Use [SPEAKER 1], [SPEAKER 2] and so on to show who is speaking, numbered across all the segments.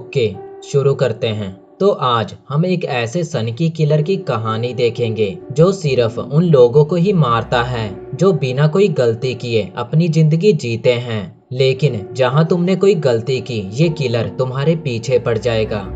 [SPEAKER 1] Okay, शुरू करते हैं। तो आज हम एक ऐसे सनकी किलर की कहानी देखेंगे जो सिर्फ उन लोगों को ही मारता है जो बिना कोई गलती किए अपनी जिंदगी जीते हैं। लेकिन जहां तुमने कोई गलती की, ये किलर तुम्हारे पीछे पड़ जाएगा।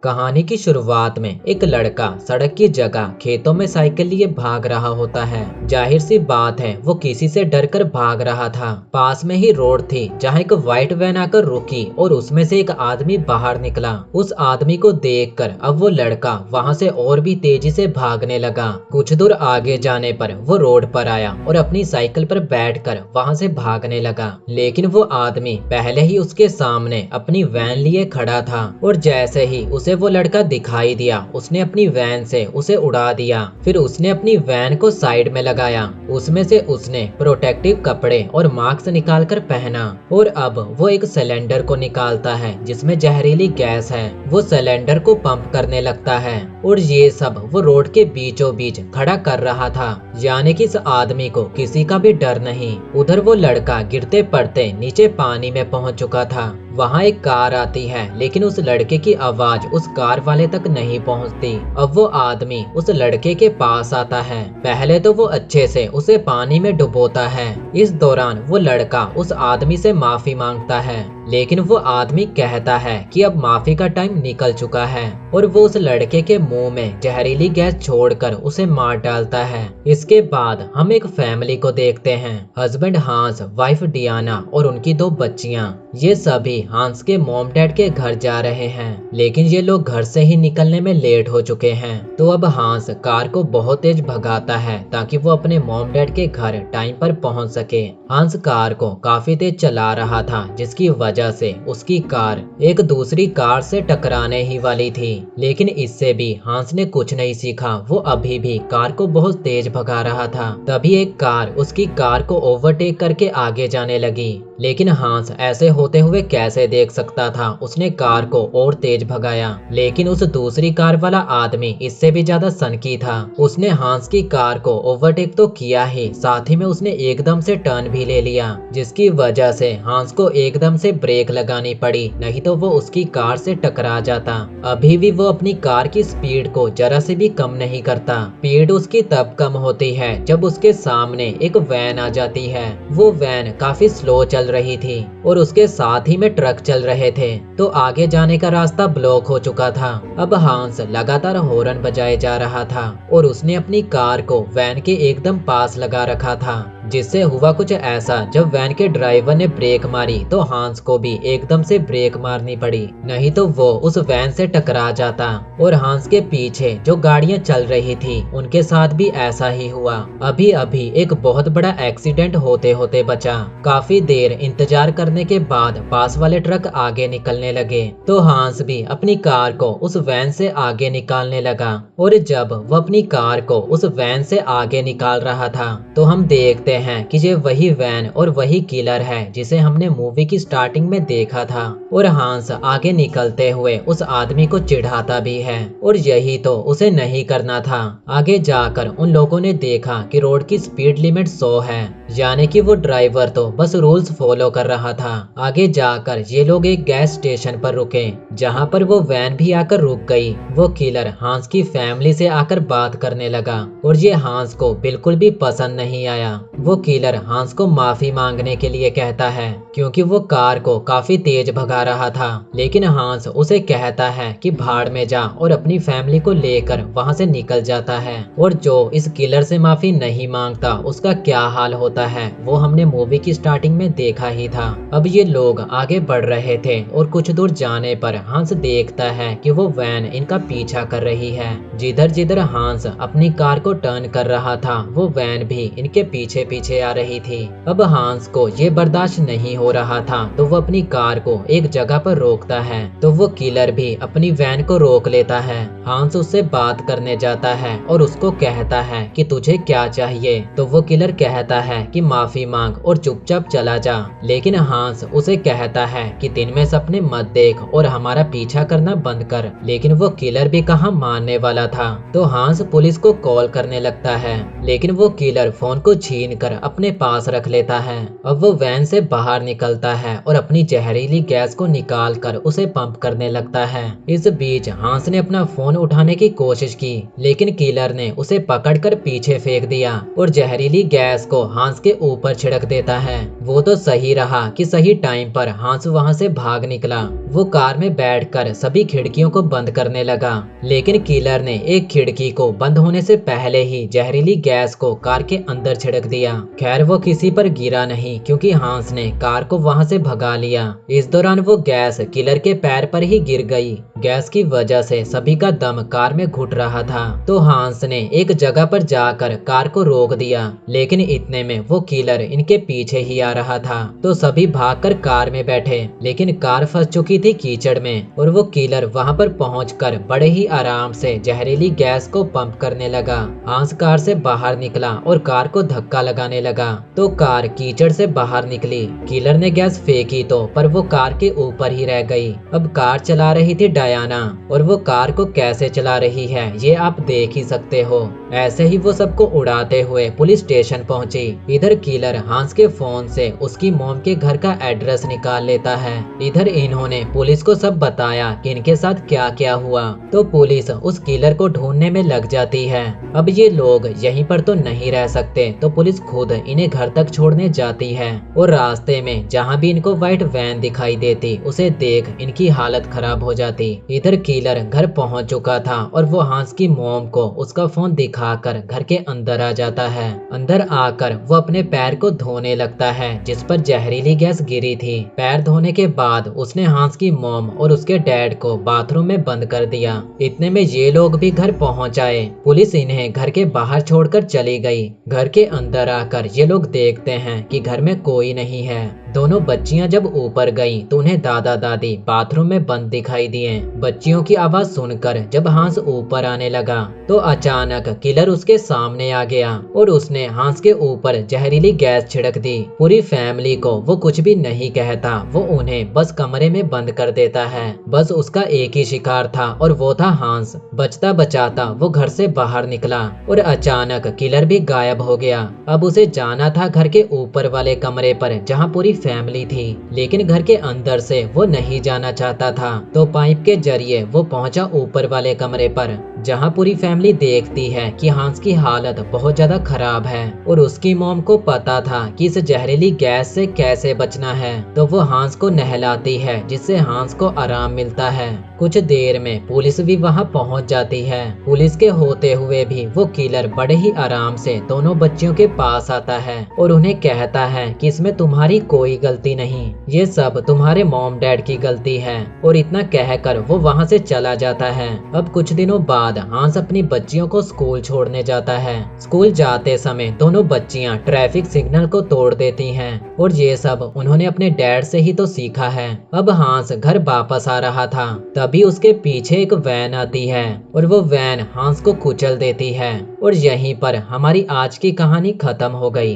[SPEAKER 1] कहानी की शुरुआत में एक लड़का सड़क की जगह खेतों में साइकिल लिए भाग रहा होता है। जाहिर सी बात है, वो किसी से डरकर भाग रहा था। पास में ही रोड थी जहां एक व्हाइट वैन आकर रुकी और उसमें से एक आदमी बाहर निकला। उस आदमी को देखकर अब वो लड़का वहां से और भी तेजी से भागने लगा। कुछ दूर आगे जाने पर वो रोड पर आया और अपनी साइकिल पर बैठकर वहां से भागने लगा। लेकिन वो आदमी पहले ही उसके सामने अपनी वैन लिए खड़ा था और जैसे ही उसे वो लड़का दिखाई दिया, उसने अपनी वैन से उसे उड़ा दिया। फिर उसने अपनी वैन को साइड में लगाया। उसमें से उसने प्रोटेक्टिव कपड़े और मास्क निकालकर पहना और अब वो एक सिलेंडर को निकालता है जिसमें जहरीली गैस है। वो सिलेंडर को पंप करने लगता है और ये सब वो रोड के बीचों बीच खड़ा कर रहा था। यानी कि इस आदमी को किसी का भी डर नहीं। उधर वो लड़का गिरते पड़ते नीचे पानी में पहुंच चुका था। वहां एक कार आती है, लेकिन उस लड़के की आवाज उस कार वाले तक नहीं पहुंचती। अब वो आदमी उस लड़के के पास आता है। पहले तो वो अच्छे से उसे पानी में डुबोता है। इस दौरान वो लड़का उस आदमी से माफी मांगता है, लेकिन वो आदमी कहता है कि अब माफी का टाइम निकल चुका है और वो उस लड़के के मुंह में जहरीली गैस छोड़कर उसे मार डालता है। इसके बाद हम एक फैमिली को देखते हैं। हस्बैंड हांस, वाइफ डियाना और उनकी 2 बच्चियां। ये सभी हांस के मॉम डैड के घर जा रहे हैं, लेकिन ये लोग घर से ही निकलने में लेट हो चुके हैं। तो अब हांस कार को बहुत तेज भगाता है ताकि वो अपने मॉम डैड के घर टाइम पर पहुंच सके। हांस कार को काफी तेज चला रहा था, जिसकी वजह से उसकी कार एक दूसरी कार से टकराने ही वाली थी। लेकिन इससे भी हांस ने कुछ नहीं सीखा। वो अभी भी कार को बहुत तेज भगा रहा था। तभी एक कार उसकी कार को ओवरटेक करके आगे जाने लगी, लेकिन हांस ऐसे होते हुए कैसे देख सकता था। उसने कार को और तेज भगाया, लेकिन उस दूसरी कार वाला आदमी इससे भी ज्यादा सनकी था। उसने हांस की कार को ओवरटेक तो किया ही, साथ ही में उसने एकदम से टर्न भी ले लिया, जिसकी वजह से हांस को एकदम से ब्रेक लगानी पड़ी, नहीं तो वो उसकी कार से टकरा जाता। अभी भी वो अपनी कार की स्पीड को जरा से भी कम नहीं करता। स्पीड उसकी तब कम होती है जब उसके सामने एक वैन आ जाती है। वो वैन काफी स्लो चल रही थी और उसके साथ ही में ट्रक चल रहे थे, तो आगे जाने का रास्ता ब्लॉक हो चुका था। अब हांस लगातार हॉर्न बजाए जा रहा था और उसने अपनी कार को वैन के एकदम पास लगा रखा था, जिससे हुआ कुछ ऐसा, जब वैन के ड्राइवर ने ब्रेक मारी तो हांस को भी एकदम से ब्रेक मारनी पड़ी, नहीं तो वो उस वैन से टकरा जाता। और हांस के पीछे जो गाड़ियां चल रही थी उनके साथ भी ऐसा ही हुआ। अभी अभी एक बहुत बड़ा एक्सीडेंट होते होते बचा। काफी देर इंतजार करने के बाद पास वाले ट्रक आगे निकलने लगे, तो हांस भी अपनी कार को उस वैन से आगे निकालने लगा। और जब वो अपनी कार को उस वैन से आगे निकाल रहा था, तो हम देखते हैं कि ये वही वैन और वही किलर है जिसे हमने मूवी की स्टार्टिंग में देखा था। और हांस आगे निकलते हुए उस आदमी को चिढ़ाता भी है, और यही तो उसे नहीं करना था। आगे जाकर उन लोगों ने देखा कि रोड की स्पीड लिमिट 100 है, यानी कि वो ड्राइवर तो बस रूल्स फॉलो कर रहा था। आगे जाकर ये लोग एक गैस स्टेशन पर रुके, जहां पर वो वैन भी आकर रुक गई। वो किलर हांस की फैमिली से आकर बात करने लगा और ये हांस को बिल्कुल भी पसंद नहीं आया। वो किलर हांस को माफी मांगने के लिए कहता है, क्योंकि वो कार को काफी तेज भगा रहा था। लेकिन हांस उसे कहता है कि भाड़ में जा, और अपनी फैमिली को लेकर वहां से निकल जाता है। और जो इस किलर से माफी नहीं मांगता उसका क्या हाल होता है वो हमने मूवी की स्टार्टिंग में देखा ही था। अब ये लोग आगे बढ़ रहे थे और कुछ दूर जाने पर हांस देखता है कि वो वैन इनका पीछा कर रही है। जिधर जिधर हांस अपनी कार को टर्न कर रहा था, वो वैन भी इनके पीछे पीछे आ रही थी। अब हांस को ये बर्दाश्त नहीं हो रहा था, तो वो अपनी कार को एक जगह पर रोकता है, तो वो किलर भी अपनी वैन को रोक लेता है। हांस उससे बात करने जाता है और उसको कहता है कि तुझे क्या चाहिए, तो वो किलर कहता है कि माफी मांग और चुपचाप चला जा। लेकिन हांस उसे कहता है कि दिन में सपने मत देख और हमारा पीछा करना बंद कर। लेकिन वो किलर भी कहाँ मानने वाला था, तो हांस पुलिस को कॉल करने लगता है, लेकिन वो किलर फोन को छीन कर कर अपने पास रख लेता है। अब वो वैन से बाहर निकलता है और अपनी जहरीली गैस को निकाल कर उसे पंप करने लगता है। इस बीच हांस ने अपना फोन उठाने की कोशिश की, लेकिन किलर ने उसे पकड़कर पीछे फेंक दिया और जहरीली गैस को हांस के ऊपर छिड़क देता है। वो तो सही रहा कि सही टाइम पर हांस वहां से भाग निकला। वो कार में बैठकर सभी खिड़कियों को बंद करने लगा, लेकिन किलर ने एक खिड़की को बंद होने से पहले ही जहरीली गैस को कार के अंदर छिड़क दिया। खैर वो किसी पर गिरा नहीं, क्योंकि हांस ने कार को वहां से भगा लिया। इस दौरान वो गैस किलर के पैर पर ही गिर गई। गैस की वजह से सभी का दम कार में घुट रहा था, तो हांस ने एक जगह पर जाकर कार को रोक दिया, लेकिन इतने में वो किलर इनके पीछे ही आ रहा था। तो सभी भागकर कार में बैठे, लेकिन कार फंस चुकी थी कीचड़ में और वो किलर वहां पर पहुंचकर बड़े ही आराम से जहरीली गैस को पंप करने लगा। हांस कार से बाहर निकला और कार को धक्का लगाने लगा, तो कार कीचड़ से बाहर निकली। किलर ने गैस फेंकी तो पर वो कार के ऊपर ही रह गई। अब कार चला रही थी डायना, और वो कार को कैसे चला रही है ये आप देख ही सकते हो। ऐसे ही वो सबको उड़ाते हुए पुलिस स्टेशन पहुंची। इधर किलर हांस के फोन से उसकी मॉम के घर का एड्रेस निकाल लेता है। इधर इन्होंने पुलिस को सब बताया कि इनके साथ क्या क्या हुआ, तो पुलिस उस किलर को ढूंढने में लग जाती है। अब ये लोग यहीं पर तो नहीं रह सकते, तो पुलिस खुद इन्हें घर तक छोड़ने जाती है और रास्ते में जहाँ भी इनको व्हाइट वैन दिखाई देती उसे देख इनकी हालत खराब हो जाती। इधर किलर घर पहुंच चुका था और वो हांस की मॉम को उसका फोन दिखाकर घर के अंदर आ जाता है। अंदर आकर वो अपने पैर को धोने लगता है, जिस पर जहरीली गैस गिरी थी। पैर धोने के बाद उसने हांस की मॉम और उसके डैड को बाथरूम में बंद कर दिया। इतने में ये लोग भी घर पहुंच आए। पुलिस इन्हें घर के बाहर छोड़कर चली गई। घर के अंदर आकर ये लोग देखते हैं कि घर में कोई नहीं है। दोनों बच्चियां जब ऊपर गईं तो उन्हें दादा दादी बाथरूम में बंद दिखाई दिए। बच्चियों की आवाज सुनकर जब हांस ऊपर आने लगा तो अचानक किलर उसके सामने आ गया और उसने हांस के ऊपर जहरीली गैस छिड़क दी। पूरी फैमिली को वो कुछ भी नहीं कहता, वो उन्हें बस कमरे में बंद कर देता है। बस उसका एक ही शिकार था और वो था हांस। बचता बचाता वो घर से बाहर निकला और अचानक किलर भी गायब हो गया। अब उसे जाना था घर के ऊपर वाले कमरे पर जहाँ पूरी फैमिली थी, लेकिन घर के अंदर से वो नहीं जाना चाहता था। तो पाइप के जरिए वो पहुंचा ऊपर वाले कमरे पर, जहां पूरी फैमिली देखती है कि हांस की हालत बहुत ज्यादा खराब है और उसकी मॉम को पता था कि इस जहरीली गैस से कैसे बचना है। तो वो हांस को नहलाती है, जिससे हांस को आराम मिलता है। कुछ देर में पुलिस भी वहां पहुंच जाती है। पुलिस के होते हुए भी वो किलर बड़े ही आराम से दोनों बच्चियों के पास आता है और उन्हें कहता है कि इसमें तुम्हारी कोई गलती नहीं, ये सब तुम्हारे मॉम डैड की गलती है, और इतना कहकर वो वहां से चला जाता है। अब कुछ दिनों बाद हांस अपनी बच्चियों को स्कूल छोड़ने जाता है। स्कूल जाते समय दोनों बच्चियां ट्रैफिक सिग्नल को तोड़ देती हैं और ये सब उन्होंने अपने डैड से ही तो सीखा है। अब हांस घर वापस आ रहा था, तभी उसके पीछे एक वैन आती है और वो वैन हांस को कुचल देती है। और यहीं पर हमारी आज की कहानी खत्म हो गई।